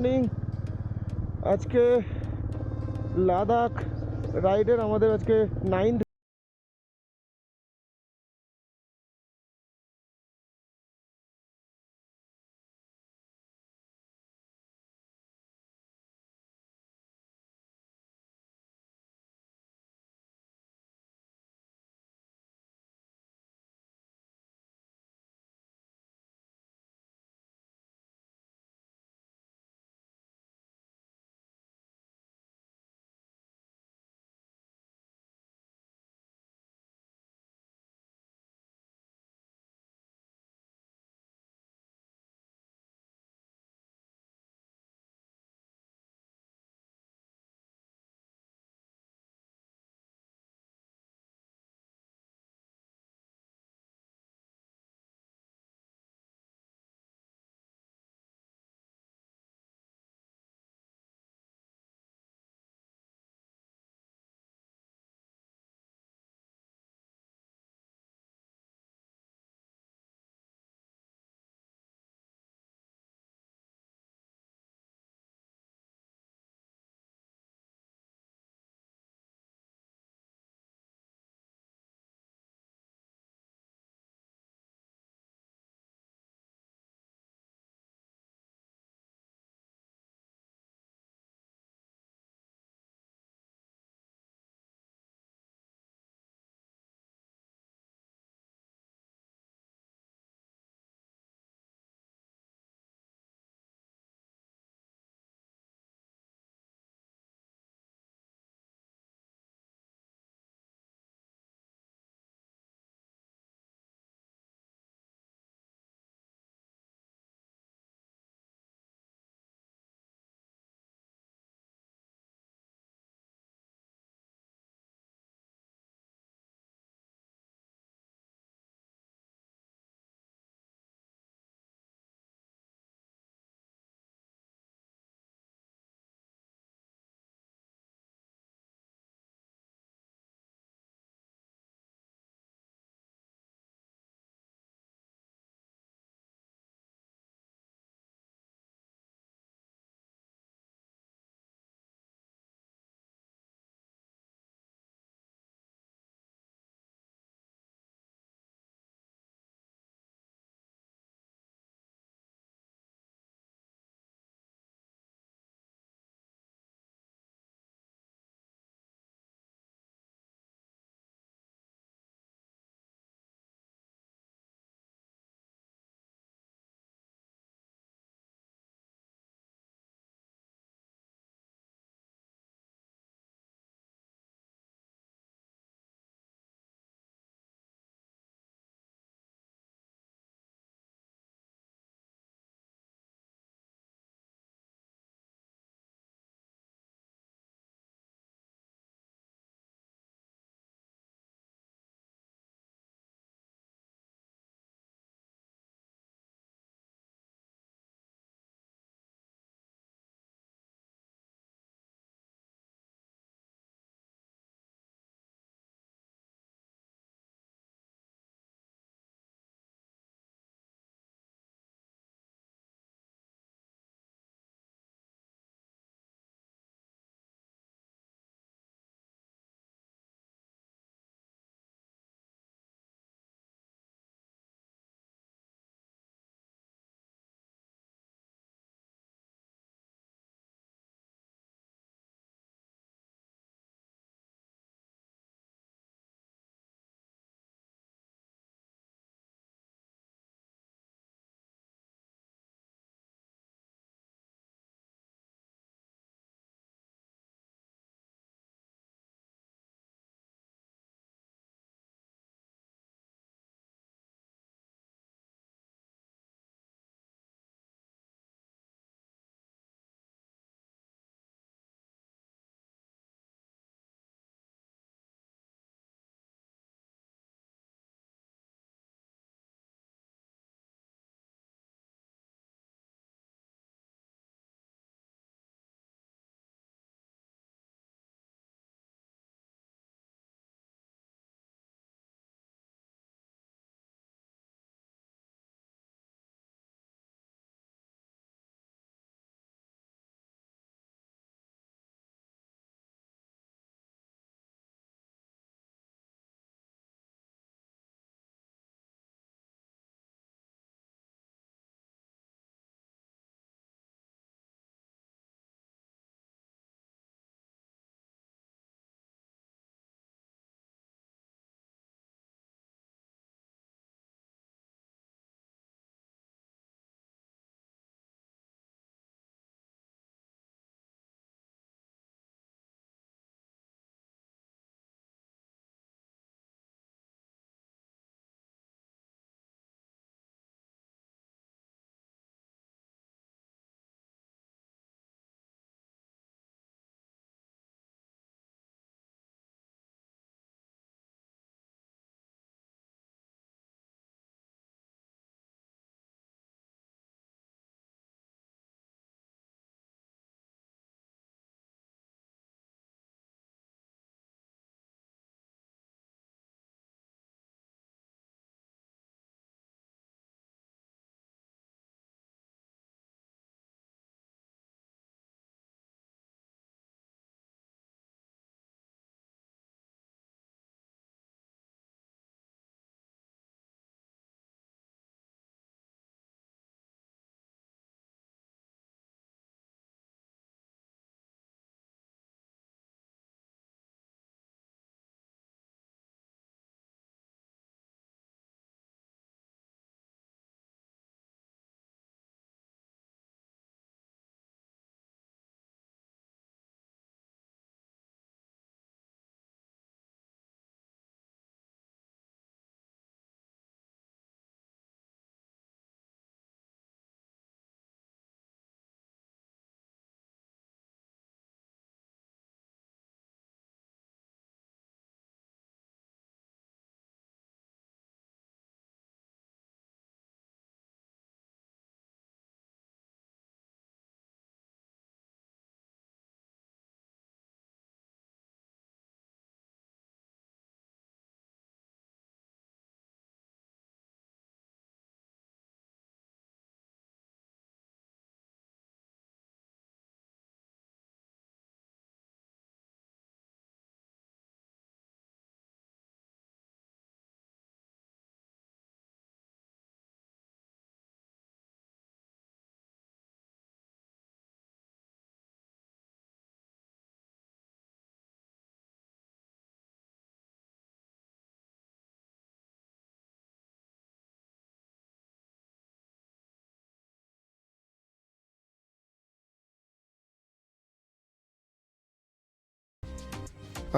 Morning. আজকে লাদাখ রাইডের আমাদের আজকে 9th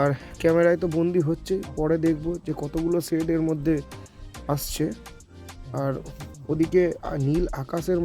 আর ক্যামেরায় তো বন্দি হচ্ছে, পরে দেখব যে কতগুলো শেড এর মধ্যে আসছে। আর ওদিকে নীল আকাশের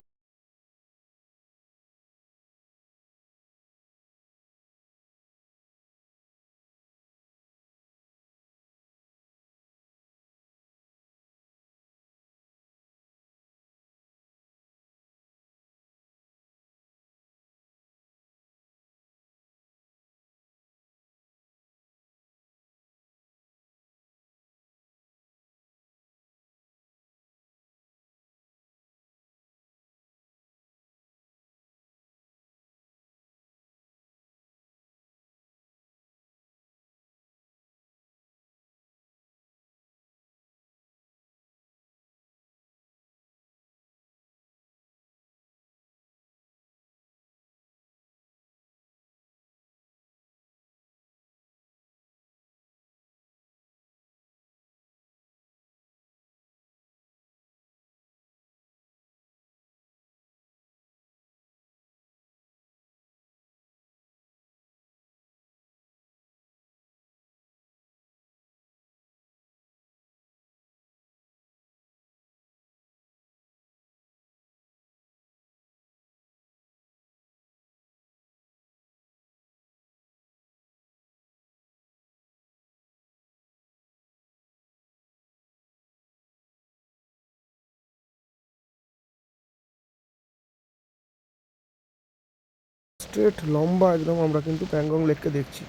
স্ট্রেট লম্বা একদম আমরা কিন্তু প্যাংগং লেককে দেখছি।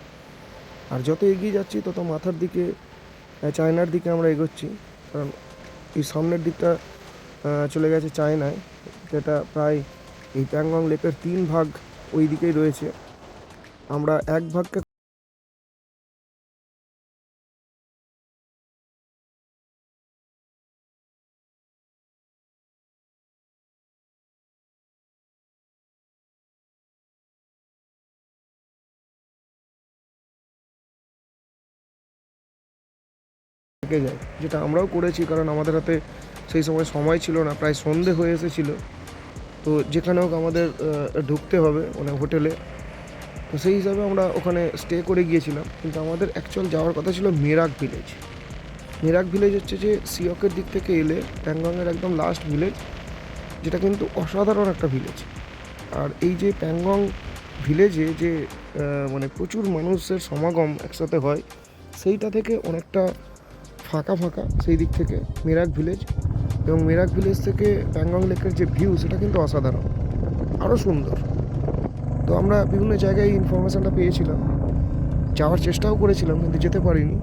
আর যত এগিয়ে যাচ্ছি তত মাথার দিকে চায়নার দিকে আমরা এগোচ্ছি, কারণ এই সামনের দিকটা চলে গেছে চায়নায়, যেটা প্রায় এই প্যাংগং লেকের 3 ভাগ ওই দিকেই রয়েছে। আমরা এক ভাগকে থেকে যায়, যেটা আমরাও করেছি, কারণ আমাদের হাতে সেই সময় ছিল না, প্রায় সন্ধে হয়ে এসেছিল। তো যেখানে হোক আমাদের ঢুকতে হবে মানে হোটেলে, তো সেই হিসাবে আমরা ওখানে স্টে করে গিয়েছিলাম। কিন্তু আমাদের অ্যাকচুয়াল যাওয়ার কথা ছিল মেরাক ভিলেজ। মেরাক ভিলেজ হচ্ছে যে সিয়কের দিক থেকে এলে প্যাংগংয়ের একদম লাস্ট ভিলেজ, যেটা কিন্তু অসাধারণ একটা ভিলেজ। আর এই যে প্যাংগং ভিলেজে যে মানে প্রচুর মানুষের সমাগম একসাথে হয়, সেইটা থেকে অনেকটা ফাঁকা ফাঁকা সেই দিক থেকে মেরাক ভিলেজ। এবং মেরাক ভিলেজ থেকে প্যাংগং লেকের যে ভিউ, সেটা কিন্তু অসাধারণ, আরও সুন্দর। তো আমরা বিভিন্ন জায়গায় ইনফরমেশানটা পেয়েছিলাম, যাওয়ার চেষ্টাও করেছিলাম, কিন্তু যেতে পারিনি।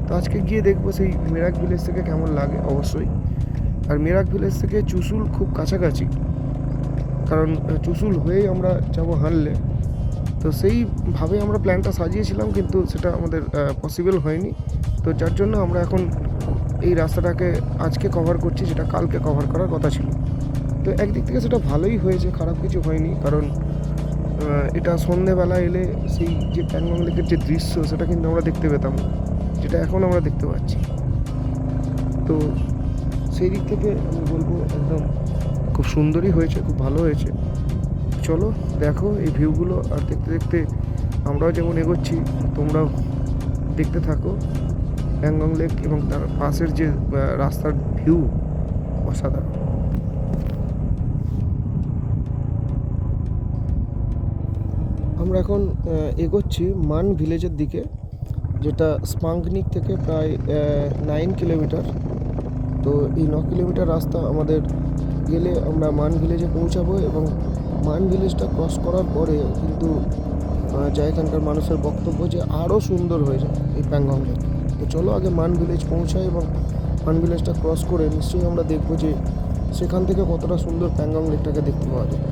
তো আজকে গিয়ে দেখবো সেই মেরাক ভিলেজ থেকে কেমন লাগে অবশ্যই। আর মেরাক ভিলেজ থেকে চুসুল খুব কাছাকাছি, কারণ চুসুল হয়েই আমরা যাবো হানলে। তো সেইভাবে আমরা প্ল্যানটা সাজিয়েছিলাম, কিন্তু সেটা আমাদের পসিবল হয়নি। তো যার জন্য আমরা এখন এই রাস্তাটাকে আজকে কভার করছি, যেটা কালকে কভার করার কথা ছিল। তো একদিক থেকে সেটা ভালোই হয়েছে, খারাপ কিছু হয়নি, কারণ এটা সন্ধেবেলা এলে সেই যে প্যাংগং লেকের যে দৃশ্য, সেটা কিন্তু আমরা দেখতে পেতাম না, যেটা এখন আমরা দেখতে পাচ্ছি। তো সেই দিক থেকে আমি বলবো একদম খুব সুন্দরই হয়েছে, খুব ভালো হয়েছে। চলো দেখো এই ভিউগুলো, আর দেখতে দেখতে আমরাও যেমন এগোচ্ছি তোমরাও দেখতে থাকো প্যাংগং লেক এবং তার পাশের যে রাস্তার ভিউ, অসাধারণ। আমরা এখন এগোচ্ছি মান ভিলেজের দিকে, যেটা স্পাঙ্কনিক থেকে প্রায় 9 কিলোমিটার। তো এই 9 কিলোমিটার রাস্তা আমাদের গেলে আমরা মান ভিলেজে পৌঁছাবো, এবং মান ভিলেজটা ক্রস করার পরে কিন্তু যা এখানকার মানুষের বক্তব্য যে আরও সুন্দর হয়ে যায় এই প্যাংগং লেক। তো চলো আগে মান ভিলেজ পৌঁছাই, এবং মান ভিলেজটা ক্রস করে নিশ্চয়ই আমরা দেখবো যে সেখান থেকে কতটা সুন্দর প্যাংগং লেকটাকে দেখতে পাওয়া যায়।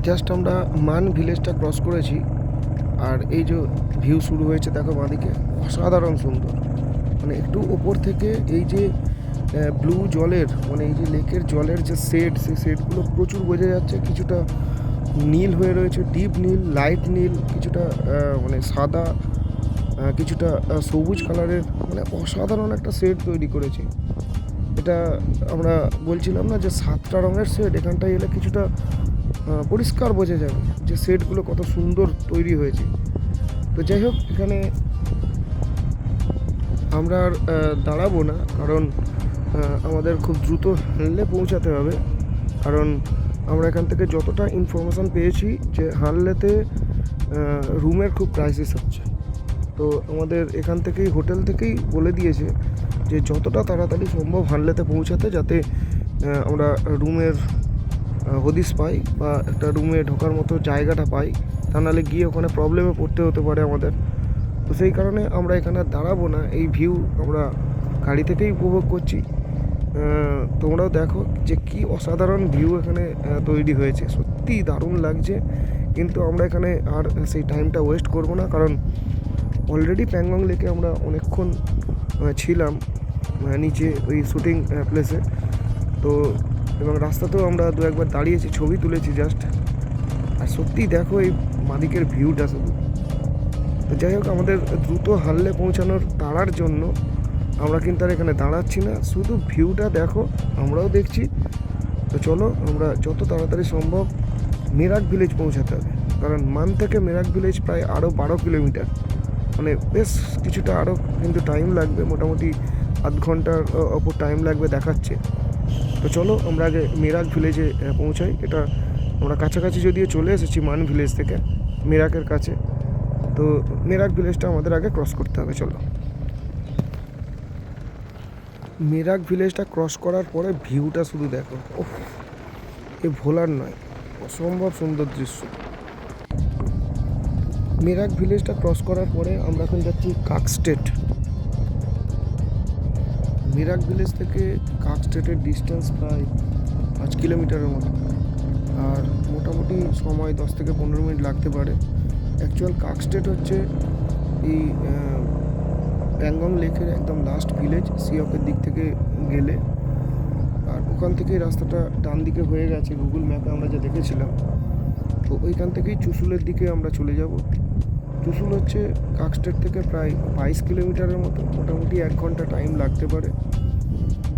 জাস্ট আমরা মান ভিলেজটা ক্রস করেছি, আর এই যে ভিউ শুরু হয়েছে দেখো বাঁদিকে, অসাধারণ সুন্দর। মানে একটু ওপর থেকে এই যে ব্লু জলের, মানে এই যে লেকের জলের যে শেড, সেই শেডগুলো প্রচুর বোঝা যাচ্ছে। কিছুটা নীল হয়ে রয়েছে, ডিপ নীল, লাইট নীল, কিছুটা মানে সাদা, কিছুটা সবুজ কালারের, মানে অসাধারণ একটা শেড তৈরি করেছে। যেটা আমরা বলছিলাম না যে 7টা রঙের শেড, এখানটায় এলে কিছুটা পরিষ্কার বোঝা যাবে যে শেডগুলো কত সুন্দর তৈরি হয়েছে। তো যাই হোক, এখানে আমরা আর দাঁড়াবো না, কারণ আমাদের খুব দ্রুত হানলে পৌঁছাতে হবে। কারণ আমরা এখান থেকে যতটা ইনফরমেশান পেয়েছি যে হানলেতে রুমের খুব ক্রাইসিস হচ্ছে। তো আমাদের এখান থেকেই, হোটেল থেকেই বলে দিয়েছে যে যতটা তাড়াতাড়ি সম্ভব হানলেতে পৌঁছাতে, যাতে আমরা রুমের হদিস পাই বা একটা রুমে ঢোকার মতো জায়গাটা পাই। তা নাহলে গিয়ে ওখানে প্রবলেমে পড়তে হতে পারে আমাদের। তো সেই কারণে আমরা এখানে আর দাঁড়াবো না, এই ভিউ আমরা গাড়ি থেকেই উপভোগ করছি। তোমরাও দেখো যে কি অসাধারণ ভিউ এখানে তৈরি হয়েছে, সত্যি দারুণ লাগছে। কিন্তু আমরা এখানে আর সেই টাইমটা ওয়েস্ট করব না, কারণ অলরেডি প্যাংগং লেকে আমরা অনেকক্ষণ ছিলাম নিচে ওই শ্যুটিং প্লেসে। তো এবং রাস্তাতেও আমরা দু একবার দাঁড়িয়েছি, ছবি তুলেছি জাস্ট। আর সত্যি দেখো এই মাদিকের ভিউটা শুধু। তো যাই হোক, আমাদের দ্রুত হানলে পৌঁছানোর তাড়ার জন্য আমরা কিন্তু আর এখানে দাঁড়াচ্ছি না, শুধু ভিউটা দেখো, আমরাও দেখছি। তো চলো, আমরা যত তাড়াতাড়ি সম্ভব মেরাক ভিলেজ পৌঁছাতে হবে, কারণ মান থেকে মেরাক ভিলেজ প্রায় আরও 12 কিলোমিটার, মানে বেশ কিছুটা আরও কিন্তু টাইম লাগবে, মোটামুটি আধ ঘন্টার ওপর টাইম লাগবে দেখাচ্ছে। তো চলো আমরা আগে মেরাক ভিলেজে পৌঁছাই। এটা আমরা কাছাকাছি যদিও চলে এসেছি মান ভিলেজ থেকে, মেরাকের কাছে। তো মেরাক ভিলেজটা আমাদের আগে ক্রস করতে হবে। চলো, মেরাক ভিলেজটা ক্রস করার পরে ভিউটা শুধু দেখো, ওহ, এ ভোলার নয়, অসম্ভব সুন্দর দৃশ্য। মেরাক ভিলেজটা ক্রস করার পরে আমরা এখন যাচ্ছি কাকস্টেট। মেরাক ভিলেজ থেকে কাকস্টেটের ডিস্টেন্স প্রায় 5 কিলোমিটারের মতো, আর মোটামুটি সময় 10 থেকে 15 মিনিট লাগতে পারে। অ্যাকচুয়াল কাকস্টেট হচ্ছে এই প্যাংগং লেকের একদম লাস্ট ভিলেজ, সিওকের দিক থেকে গেলে। আর ওখান থেকেই রাস্তাটা ডান দিকে হয়ে গেছে গুগল ম্যাপে আমরা যা দেখেছিলাম। তো ওইখান থেকেই চুসুলের দিকে আমরা চলে যাব। চুসুল হচ্ছে কাকস্টেট থেকে প্রায় 22 কিলোমিটারের মতো, মোটামুটি 1 ঘন্টা টাইম লাগতে পারে।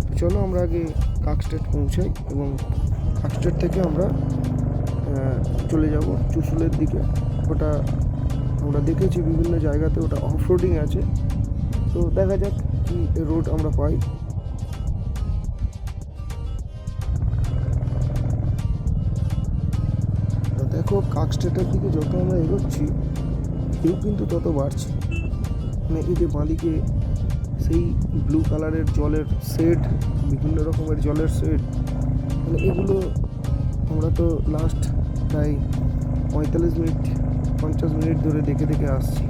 তো চলো আমরা আগে কাকস্টেট পৌঁছাই, এবং কাকস্টেট থেকে আমরা চলে যাব চুসুলের দিকে। ওটা আমরা দেখেছি বিভিন্ন জায়গাতে, ওটা অফ রোডিং আছে। তো দেখা যাক কি রোড আমরা পাই। তো দেখো, কাকস্টেটের দিকে যত আমরা এগোচ্ছি ভিউ কিন্তু তত বাড়ছে। মানে এই যে বাঁদিকে সেই ব্লু কালারের জলের শেড, বিভিন্ন রকমের জলের শেড, মানে এগুলো আমরা তো লাস্ট প্রায় 45 মিনিট 50 মিনিট ধরে দেখে দেখে আসছি।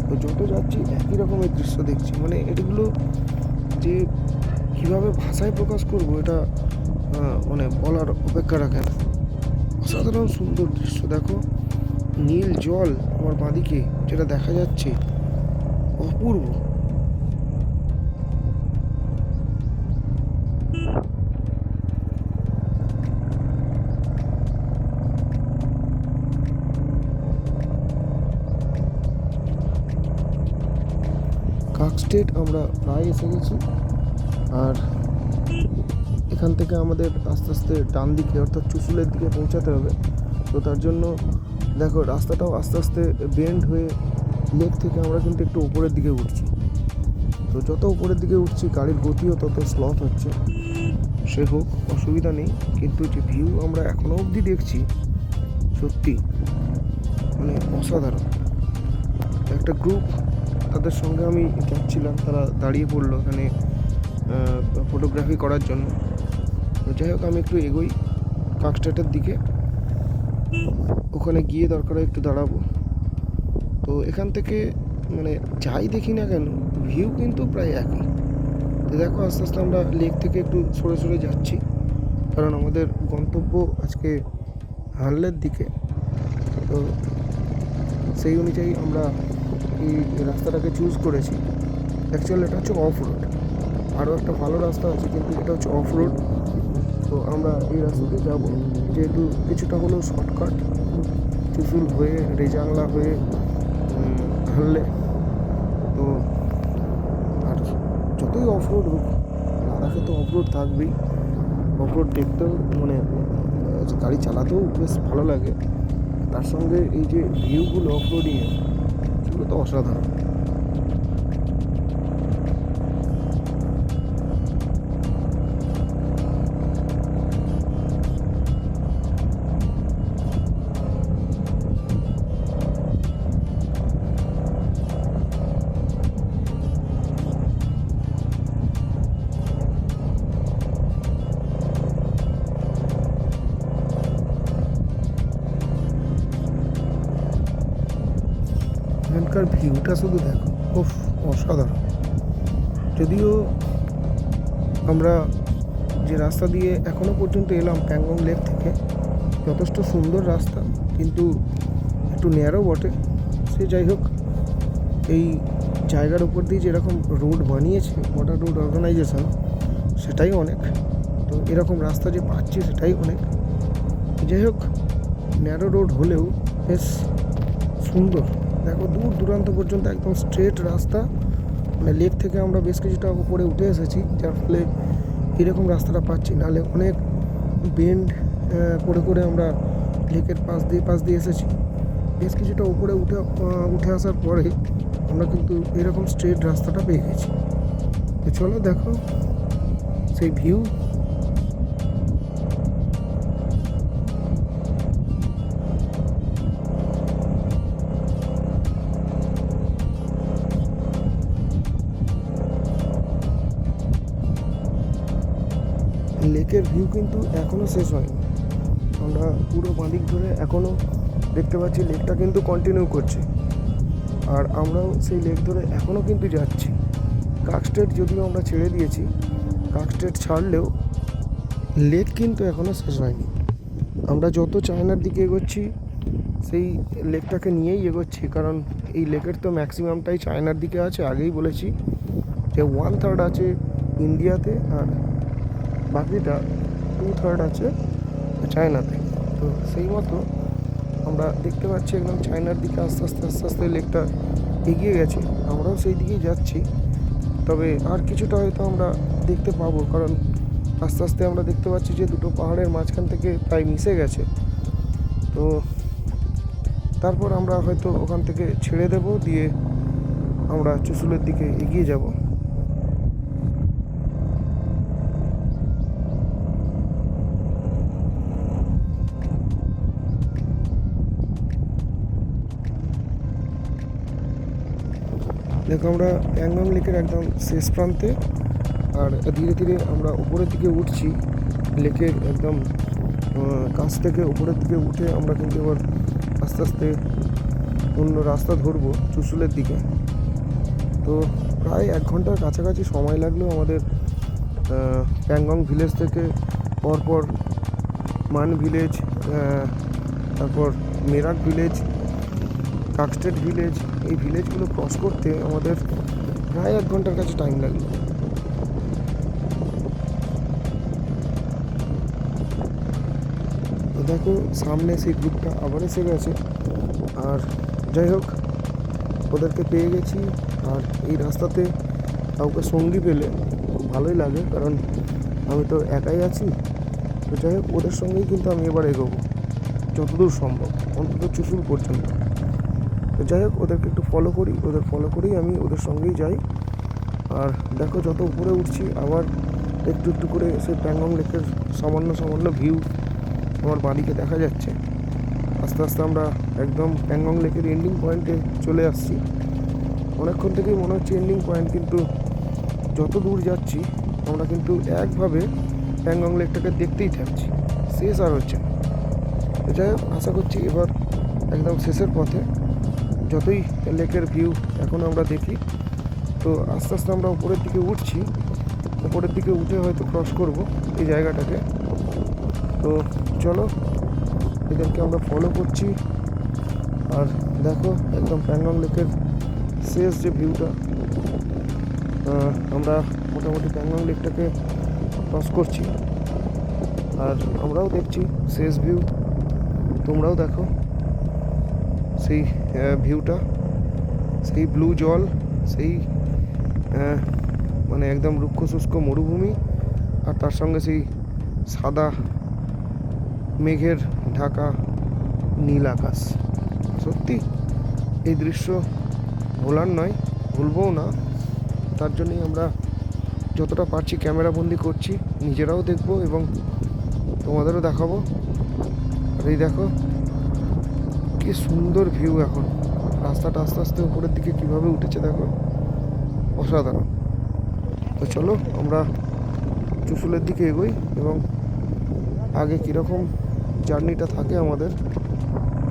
তো যত যাচ্ছি একই রকমের দৃশ্য দেখছি, মানে এগুলো যে কীভাবে ভাষায় প্রকাশ করব এটা মানে বলার অপেক্ষা রাখে না। অসাধারণ সুন্দর দৃশ্য দেখো, নীল জল আমার বাঁদিকে যেটা দেখা যাচ্ছে, অপূর্ব। কাকস্টেট আমরা প্রায় এসে গেছি, আর এখান থেকে আমাদের আস্তে আস্তে ডান দিকে অর্থাৎ চুসুলের দিকে পৌঁছাতে হবে। তো তার জন্য দেখো রাস্তাটাও আস্তে আস্তে বেন্ড হয়ে লেক থেকে আমরা কিন্তু একটু উপরের দিকে উঠছি। তো যত উপরের দিকে উঠছি গাড়ির গতিও তত স্লথ হচ্ছে। সে হোক, অসুবিধা নেই, কিন্তু যে ভিউ আমরা এখনও অবধি দেখছি সত্যি মানে অসাধারণ। একটা গ্রুপ, তাদের সঙ্গে আমি যাচ্ছিলাম, তারা দাঁড়িয়ে পড়লো এখানে ফটোগ্রাফি করার জন্য। তো যাই হোক, আমি একটু এগোই কাকস্টেটের দিকে, ওখানে গিয়ে দরকার একটু দাঁড়াবো। তো এখান থেকে মানে যাই দেখি না কেন ভিউ কিন্তু প্রায় একই। তো দেখো আস্তে আস্তে আমরা লেক থেকে একটু সরে সরে যাচ্ছি, কারণ আমাদের গন্তব্য আজকে হানলের দিকে। তো সেই অনুযায়ী আমরা এই রাস্তাটাকে চুজ করেছি। অ্যাকচুয়ালি এটা হচ্ছে অফ রোড, আরও একটা ভালো রাস্তা আছে, কিন্তু এটা হচ্ছে অফ রোড। তো আমরা এই রাস্তাতে যাব, যেহেতু কিছুটা হলেও শর্টকাট, চুসুল হয়ে রেজাংলা হয়ে হানলে। তো আর যতই অফ রোড হোক, লাদাখে তো অফরোড থাকবেই, অফরোড দেখতেও মানে গাড়ি চালাতেও বেশ ভালো লাগে, তার সঙ্গে এই যে ভিউগুলো অফরোডিংয়ে সেগুলো তো অসাধারণ। এখানকার ভিউটা শুধু দেখো, খুব অসাধারণ। যদিও আমরা যে রাস্তা দিয়ে এখনো পর্যন্ত এলাম প্যাংগং লেক থেকে, যথেষ্ট সুন্দর রাস্তা, কিন্তু একটু ন্যারো বটে। সে যাই হোক, এই জায়গার উপর দিয়ে যেরকম রোড বানিয়েছে বর্ডার রোড অর্গানাইজেশন, সেটাই অনেক। তো এরকম রাস্তা যে পাচ্ছি সেটাই অনেক। যাই হোক, ন্যারো রোড হলেও বেশ সুন্দর। দেখো দূর দূরান্ত পর্যন্ত একদম স্ট্রেট রাস্তা, মানে লেক থেকে আমরা বেশ কিছুটা উপরে উঠে এসেছি, যার ফলে এরকম রাস্তাটা পাচ্ছি। নাহলে অনেক বেন্ড করে করে আমরা লেকের পাশ দিয়ে এসেছি। বেশ কিছুটা উপরে উঠে আসার পরে আমরা কিন্তু এরকম স্ট্রেট রাস্তাটা পেয়ে গেছি। তো চলো দেখো সেই ভিউ। লেকের ভিউ কিন্তু এখনও শেষ হয়নি। আমরা পুরো বাঁদিক ধরে এখনও দেখতে পাচ্ছি লেকটা কিন্তু কন্টিনিউ করছে, আর আমরাও সেই লেক ধরে এখনও কিন্তু যাচ্ছি। কাকস্টেট যদিও আমরা ছেড়ে দিয়েছি, কাকস্টেট ছাড়লেও লেক কিন্তু এখনও শেষ হয়নি। আমরা যত চায়নার দিকে এগোচ্ছি সেই লেকটাকে নিয়েই এগোচ্ছি, কারণ এই লেকের তো ম্যাক্সিমামটাই চায়নার দিকে আছে। আগেই বলেছি যে 1/3 আছে ইন্ডিয়াতে, আর বাকিটা 2/3 আছে চায়নাতে। তো সেই মতো আমরা দেখতে পাচ্ছি একদম চায়নার দিকে আস্তে আস্তে লেকটা এগিয়ে গেছে। আমরাও সেই দিকেই যাচ্ছি, তবে আর কিছুটা হয়তো আমরা দেখতে পাবো, কারণ আস্তে আস্তে আমরা দেখতে পাচ্ছি যে দুটো পাহাড়ের মাঝখান থেকে প্রায় মিশে গেছে। তো তারপর আমরা হয়তো ওখান থেকে ছেড়ে দেব, দিয়ে আমরা চুশুলের দিকে এগিয়ে যাব। দেখো আমরা প্যাংগং লেকের একদম শেষ প্রান্তে, আর ধীরে ধীরে আমরা উপরের দিকে উঠছি। লেকের একদম কাছ থেকে উপরের দিকে উঠে আমরা কিন্তু এবার আস্তে আস্তে অন্য রাস্তা ধরবো চুশুলের দিকে। তো প্রায় 1 ঘন্টার কাছাকাছি সময় লাগলো আমাদের প্যাংগং ভিলেজ থেকে পরপর মান ভিলেজ, তারপর মেরাক ভিলেজ, কাকস্টেট ভিলেজ, এই ভিলেজগুলো ক্রস করতে আমাদের প্রায় 1 ঘন্টার কাছে টাইম লাগলো। তো দেখো সামনে সেই গ্রুপটা আবার এসে গেছে, আর যাই হোক ওদেরকে পেয়ে গেছি। আর এই রাস্তাতে কাউকে সঙ্গী পেলে খুব ভালোই লাগে, কারণ আমি তো একাই আছি। তো যাই হোক ওদের সঙ্গেই কিন্তু আমি এবার এগোবো যতদূর সম্ভব, অন্তত চুশুল পর্যন্ত। তো যাই হোক ওদেরকে একটু ফলো করি, ওদের ফলো করেই আমি ওদের সঙ্গেই যাই। আর দেখো যত উপরে উঠছি আবার একটু একটু করে সেই প্যাংগং লেকের সামান্য ভিউ আমার বাড়িকে দেখা যাচ্ছে। আস্তে আস্তে আমরা একদম প্যাংগং লেকের এন্ডিং পয়েন্টে চলে আসছি। অনেকক্ষণ থেকেই মনে হচ্ছে এন্ডিং পয়েন্ট, কিন্তু যত দূর যাচ্ছি আমরা কিন্তু একভাবে প্যাংগং লেকটাকে দেখতেই থাকছি, শেষ আর হচ্ছে না। যাই হোক আশা করছি এবার একদম শেষের পথে। যতই লেকের ভিউ এখন আমরা দেখি, তো আস্তে আস্তে আমরা উপরের দিকে উঠছি। উপরের দিকে উঠে হয়তো ক্রস করব এই জায়গাটাকে। তো চলো এদেরকে আমরা ফলো করছি। আর দেখো একদম প্যাংগং লেকের শেষ যে ভিউটা, আমরা মোটামুটি প্যাংগং লেকটাকে ক্রস করছি, আর আমরাও দেখছি শেষ ভিউ। তোমরাও দেখো সেই ভিউটা, সেই ব্লু জল, সেই মানে একদম রুক্ষ শুষ্ক মরুভূমি, আর তার সঙ্গে সেই সাদা মেঘের ঢাকা নীল আকাশ। সত্যি এই দৃশ্য ভোলার নয়, ভুলবও না। তার জন্যই আমরা যতটা পারছি ক্যামেরাবন্দি করছি, নিজেরাও দেখব এবং তোমাদেরও দেখাবো। আর এই দেখো কি সুন্দর ভিউ, এখন রাস্তাটা আস্তে আস্তে উপরের দিকে কিভাবে উঠেছে দেখো, অসাধারণ। তো চলো আমরা চুশুলের দিকে এগোই এবং আগে কীরকম জার্নিটা থাকে আমাদের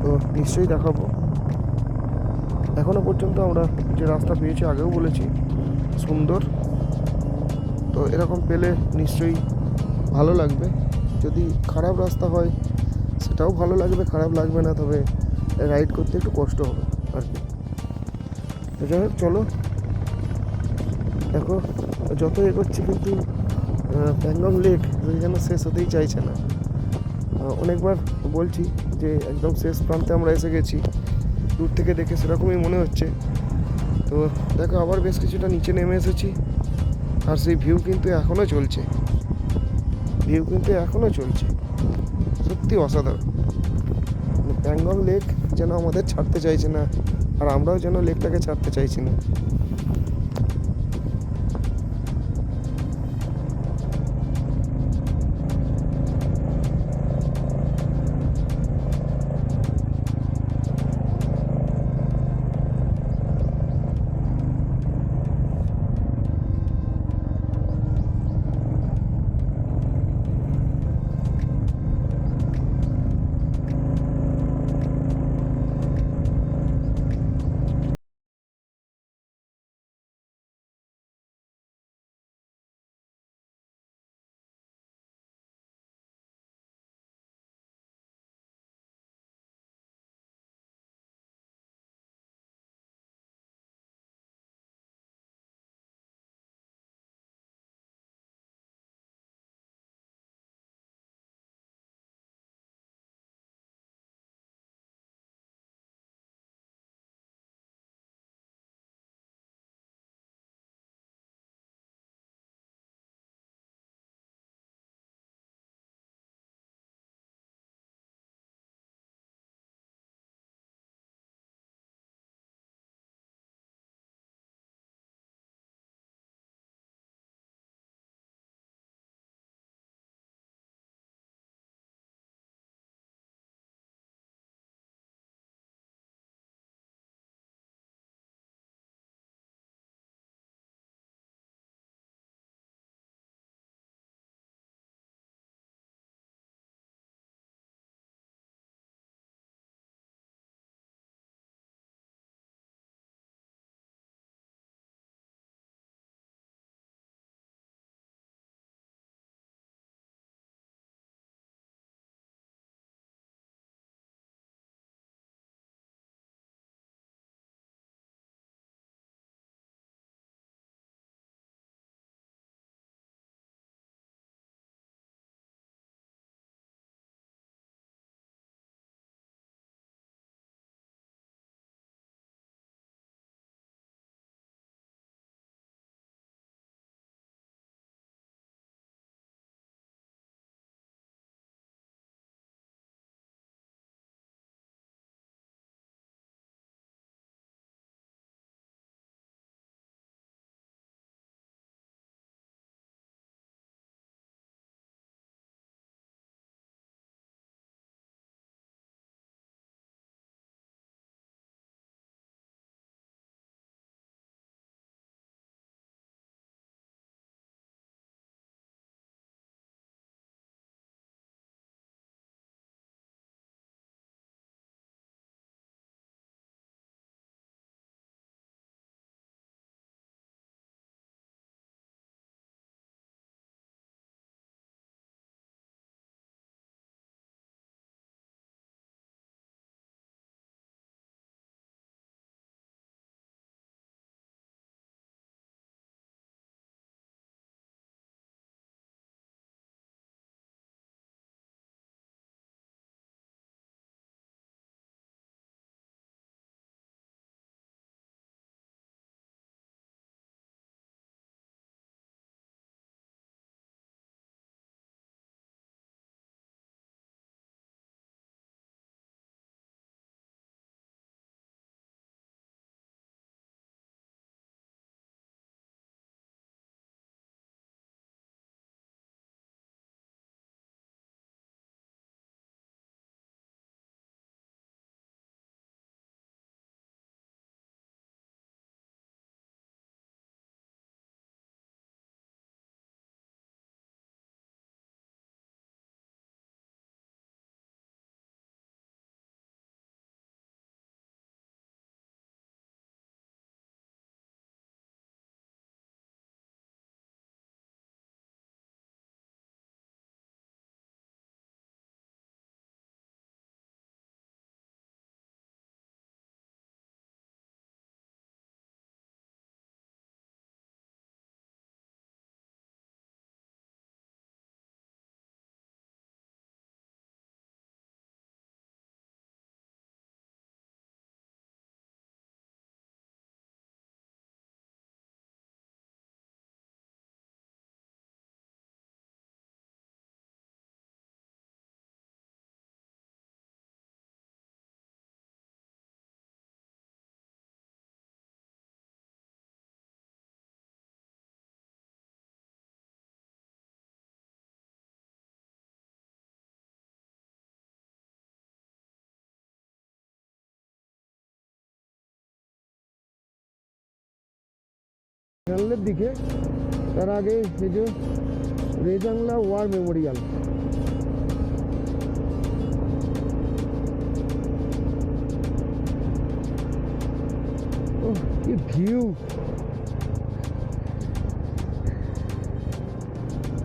তো নিশ্চয়ই দেখাবো। এখনও পর্যন্ত আমরা যে রাস্তা পেয়েছি, আগেও বলেছি সুন্দর, তো এরকম পেলে নিশ্চয়ই ভালো লাগবে। যদি খারাপ রাস্তা হয় সেটাও ভালো লাগবে, খারাপ লাগবে না, তবে রাইড করতে একটু কষ্ট হবে আর কি। তো যাই হোক চলো, দেখো যত এগোচ্ছি কিন্তু প্যাংগং লেক যেন শেষ হতেই চাইছে না। অনেকবার বলছি যে একদম শেষ প্রান্তে আমরা এসে গেছি, দূর থেকে দেখে সেরকমই মনে হচ্ছে। তো দেখো আবার বেশ কিছুটা নিচে নেমে এসেছি, আর সেই ভিউ কিন্তু এখনও চলছে, সত্যি অসাধারণ। প্যাংগং লেক যেন আমাদের ছাড়তে চাইছে না, আর আমরাও যেন লেকটাকে ছাড়তে চাইছি না। ফ্যানলের দিকে, তার আগে এই যে রেজাংলা ওয়ার মেমোরিয়াল। কি ভিউ,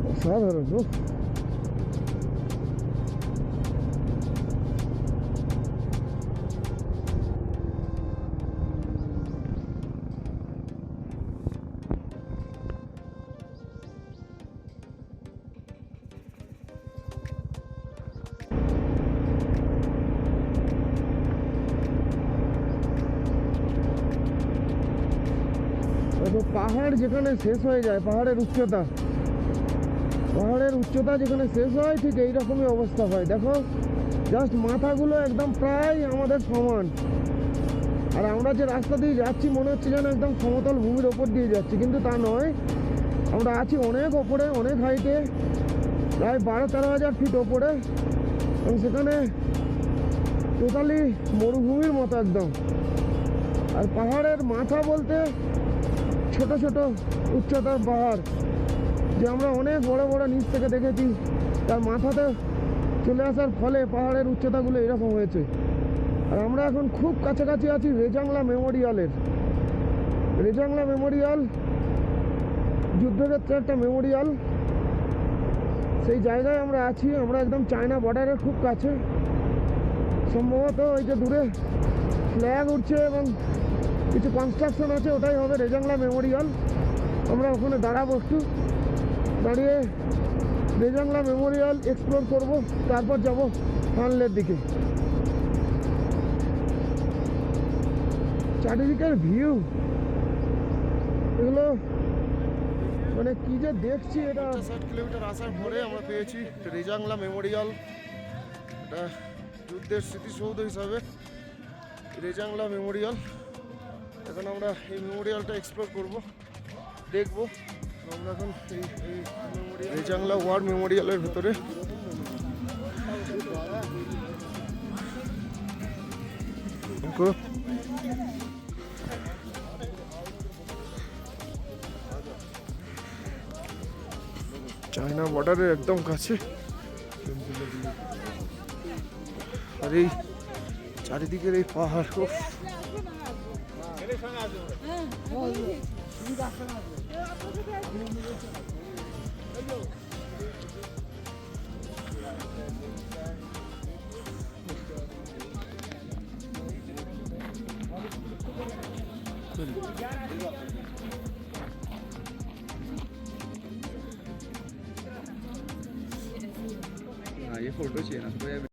অসাধারণ। পাহাড় যেখানে শেষ হয়ে যায়, পাহাড়ের উচ্চতা যেখানে শেষ হয়, ঠিক এইরকমই অবস্থা হয়। দেখো জাস্ট মাথাগুলো একদম প্রায় আমাদের সমান, আর আমরা যে রাস্তা দিয়ে যাচ্ছি মনে হচ্ছে যেন একদম সমতল ভূমির ওপর দিয়ে যাচ্ছি, কিন্তু তা নয়। আমরা আছি অনেক ওপরে, অনেক হাইটে, প্রায় 12-13 হাজার ফিট ওপরে, এবং সেখানে টোটালি মরুভূমির মতো একদম। আর পাহাড়ের মাথা বলতে ছোট ছোট উচ্চতার পাহাড়, যে আমরা অনেক বড় বড় নিচ থেকে দেখেছি, তার মাথাতে চলে আসার ফলে পাহাড়ের উচ্চতাগুলো এরকম হয়েছে। আর আমরা এখন খুব কাছাকাছি আছি রেজাংলা মেমোরিয়ালের। রেজাংলা মেমোরিয়াল যুদ্ধক্ষেত্রে একটা মেমোরিয়াল, সেই জায়গায় আমরা আছি। আমরা একদম চায়না বর্ডারের খুব কাছে। সম্ভবত ওই যে দূরে ফ্ল্যাগ উঠছে এবং কিছু কনস্ট্রাকশন আছে, ওটাই হবে রেজাংলা মেমোরিয়াল। আমরা ওখানে দাঁড়াবো, একটু দাঁড়িয়ে রেজাংলা মেমোরিয়াল এক্সপ্লোর করব, তারপর যাব ফানলের দিকে। চারিদিকের ভিউ এগুলো মানে কি যে দেখছি, এটা 60 কিলোমিটার আসার পরে আমরা পেয়েছি রেজাংলা মেমোরিয়াল। এটা যুদ্ধের স্মৃতিসৌধ হিসাবে রেজাংলা মেমোরিয়াল। এখন আমরা এই মেমোরিয়ালটা এক্সপ্লোর করব, দেখব। আমরা এখন এই রেজাংলা ওয়ার মেমোরিয়ালের ভেতরে। চায়না বর্ডারের একদম কাছে, আর এই চারিদিকের এই পাহাড়। हाँ ये फोटो चाहिए ना।